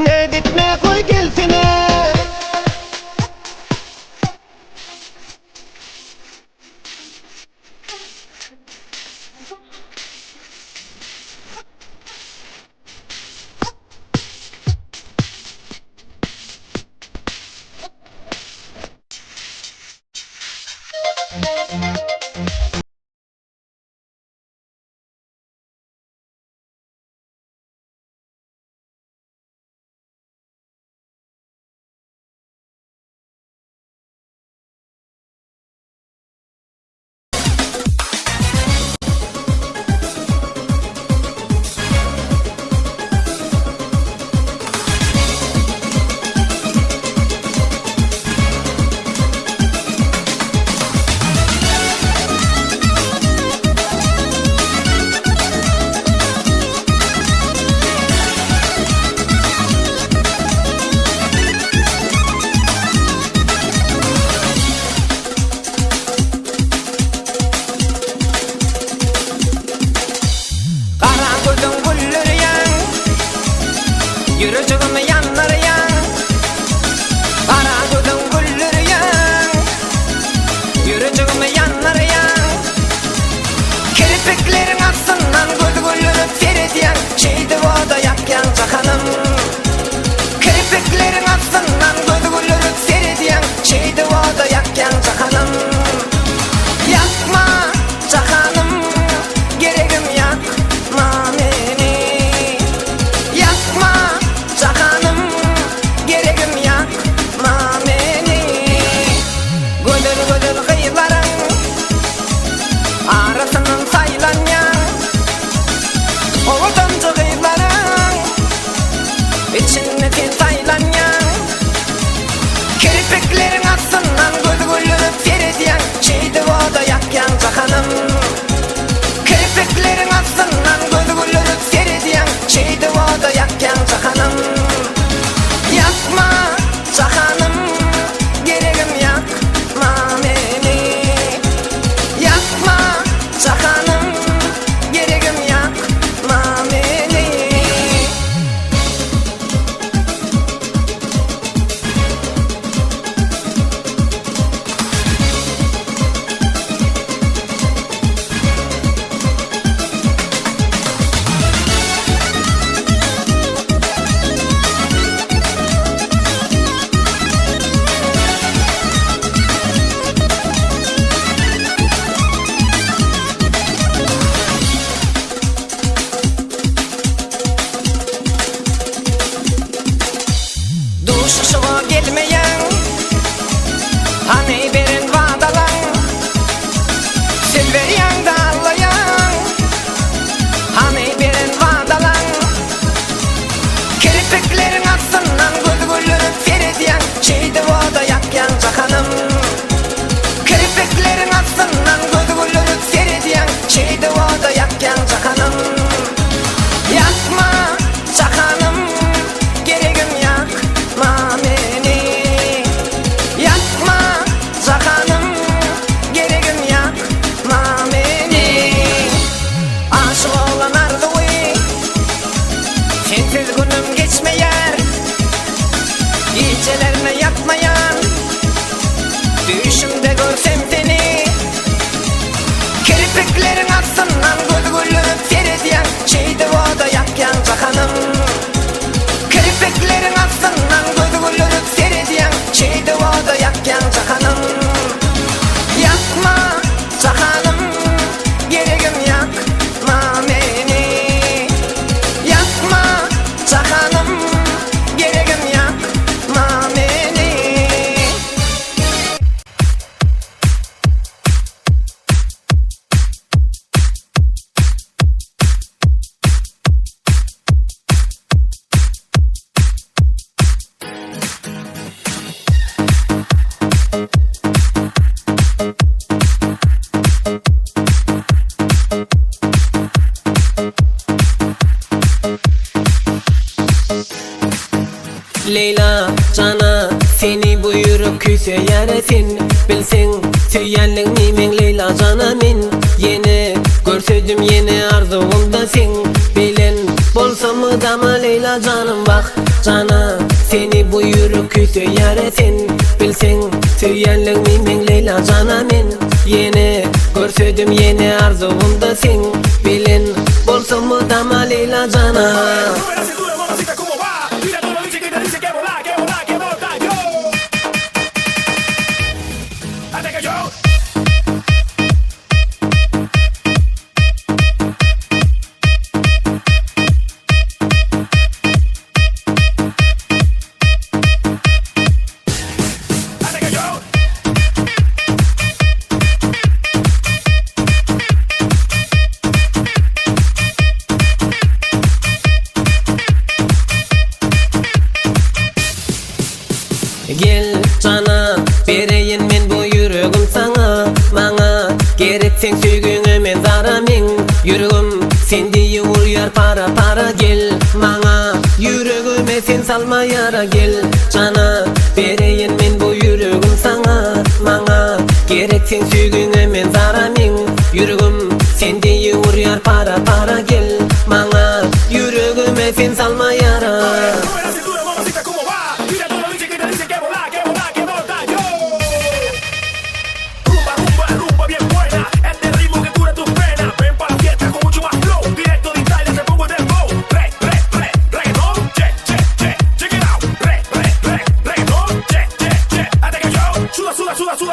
Ne ditme koy gelsene. Yürücüğüm yanlar yan, kara gözün güller yan. Yürücüğüm yanlar yan, kirpiklerin aksından göz güllürüp ferediyen. Şeydi o da yakyan cahanım. Kirpiklerin aksından göz güllürüp ferediyen. Şeydi o da yakyan cahanım. Yakma cahanım, gereğim yakma beni. Yakma cahanım, gereğim yakma beni. Gödür gödür kıyıların arasının saylanyan. Oğuldancı kıyıların içinde ten saylanyan. Kirpiklerin aksından göz güllürüp ferediyen. Şeydi o da yakyan cahanım. Kirpiklerin aksından göz güllürüp ferediyen. Şeydi o da yakyan cahanım. Yakma cahanım, gereğim yakma beni. Yakma cahanım, gereğim yakma beni. Duşuşuğa gelmeyen, hani berin vadalan. Silveriyen dağlayan, hani berin vadalan. Kirpiklerin aksından göz güllürüp ferediyen. Şeydi o da yakyan cahanım. Kirpiklerin aksından göz güllürüp ferediyen. Şeydi o da yakyan cahanım. Yakma cahanım, gereğim yakma beni. Yakma cahanım, gereğim yakma beni. Aşık olan arzuyu sensiz günüm geçmeyer. Gecelerime yatmayan düşümde görsem seni. Kirpiklerin aksından göz güllürüp ferediyen. Şeydi o da yakyan cahanım. Kirpiklerin aksından göz güllürüp ferediyen. Şeydi o da yakyan cahanım. Yakma cahanım, gereğim yakma beni. Yakma cahanım, gereğim yakma beni. Leyla cana seni buyurup küsöyeresin. Bilsin süyenlik nimen Leyla cana min. Yeni görsöydüm yeni arzuğumda sen. Bilen bolsa mı dama Leyla canım bak. cana seni bu yürü kütü yaretin bilsen tüyenlik min Leyla cana men yeni görsödüm yeni arzumda sen bilin bolsun mu dama Leyla cana. Gel cana bereyin men bu yüreğim sana Mana gereksen söygüne men zaramin Yüreğim sen diye vuruyor para para Gel mana yüreğime sen salma yara Gel cana bereyin men bu yüreğim sana Mana gereksen söygüne men zaramin Yüreğim sen diye vuruyor para para Gel mana yüreğime sen salma yara.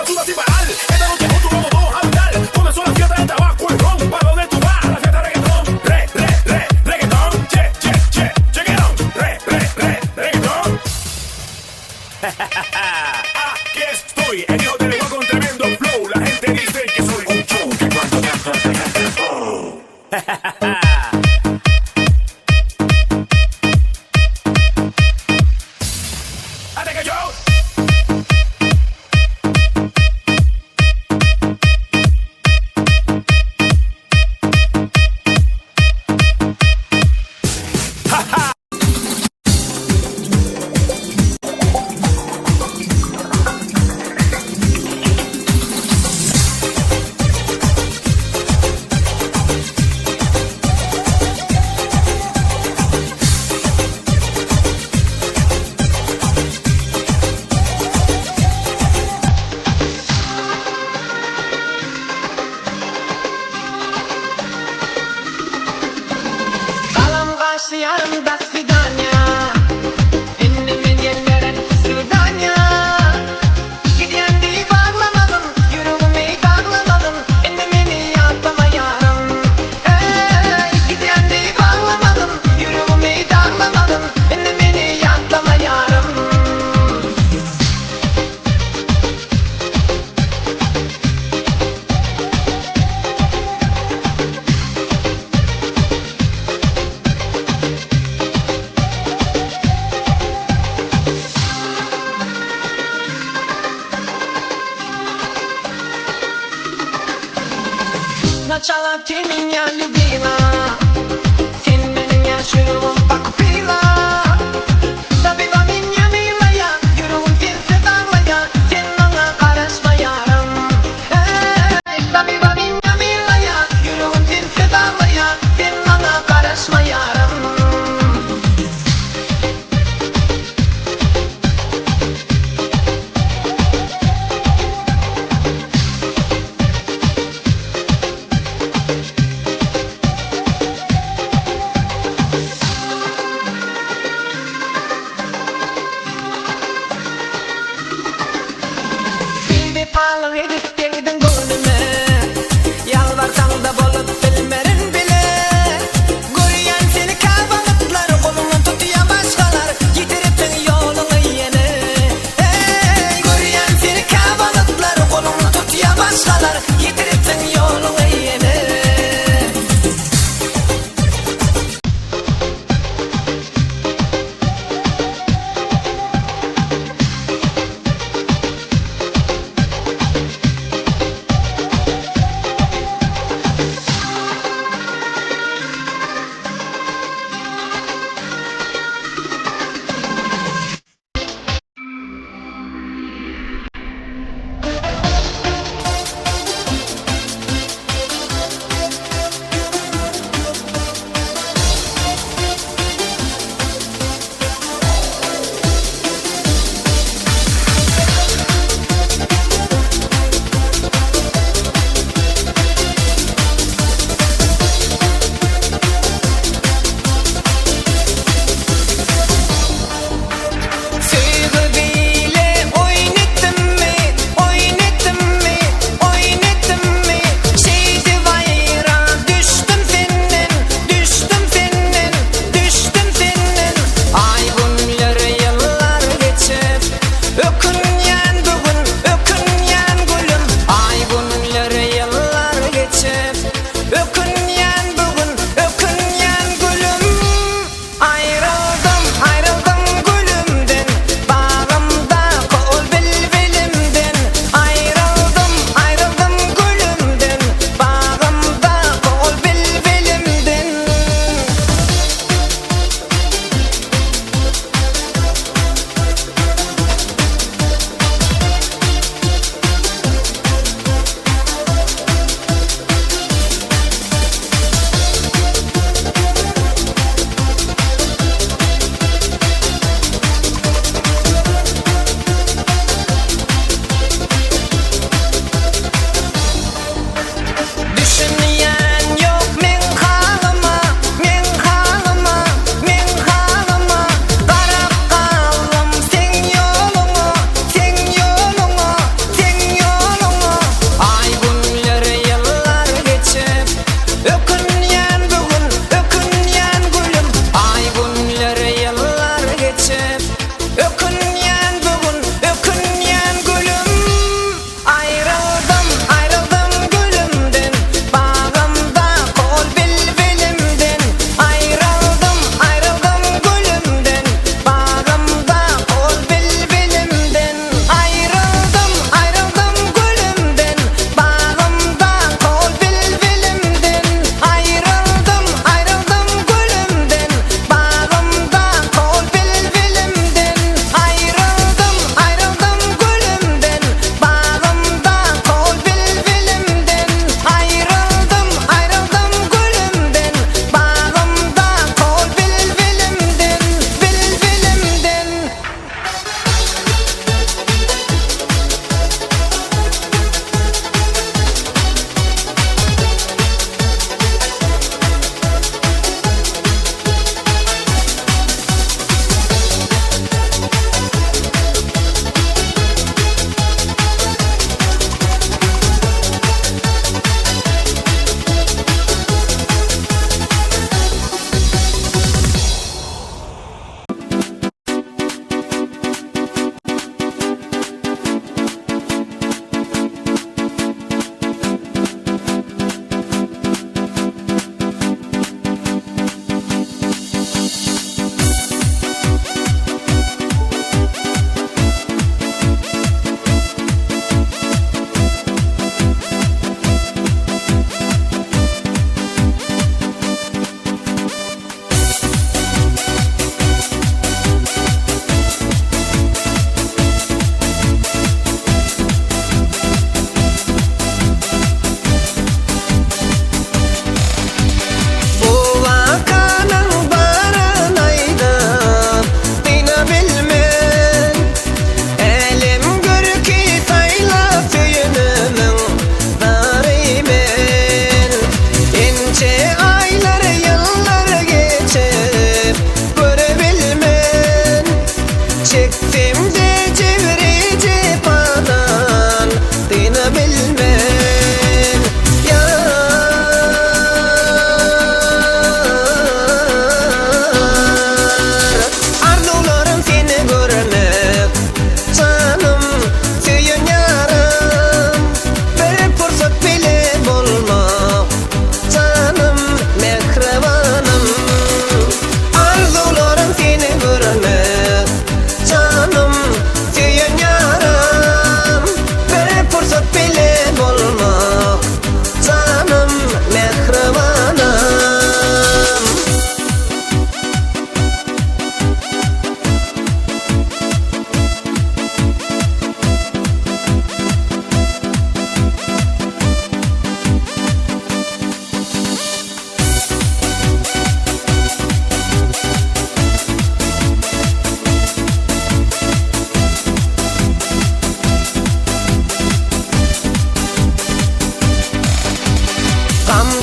Suda sin parar. Esta noche juntos vamos todos a bailar. Comenzó la fiesta de tabaco y ron. ¿Para dónde tú vas? La fiesta de reggaetón. Reggaetón. Check it out. Reggaetón. Aquí estoy, el hijo del igual con tremendo flow. La gente dice que soy un show. Hasta que yo. Yarım da swidania Ennemin yerlere Sudanya Gidiyen değil bağlamadım Yüreğimi bağlamadım Ennemini yapma yarım Gidiyen değil bağlamadım Yüreğimi bağlamadım Ennemini yapma yarım. Сначала ты меня любила, ты меня чула по купила. Забила меня, милая, yüreğim sense dağlaya, sen bana karışma yarım. Забила меня, милая, yüreğim sense dağlaya, sen bana karışma yarım. Pahalı edip geldin gönlüme Yalvarsan da bolup bilmerin bile Görüyen seni kalabalıklar Kolunu tutuyor başkalar Yitiriptin yolunu yine Görüyen seni kalabalıklar Kolunu tutuyor başkalar Yitiriptin yolunu yine.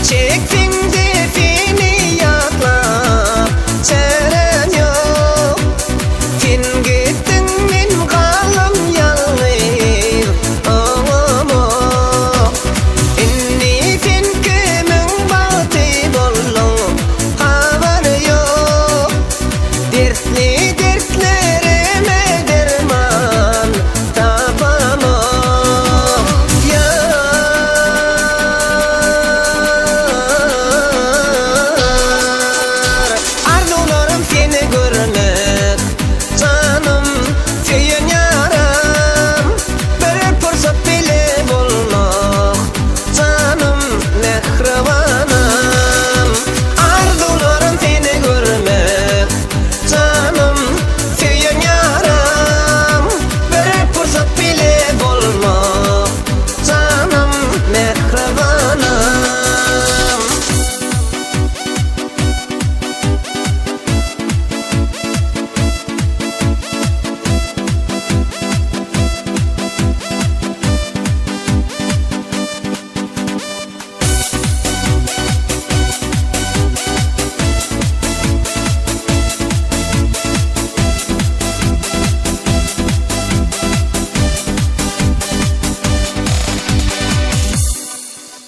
çeksin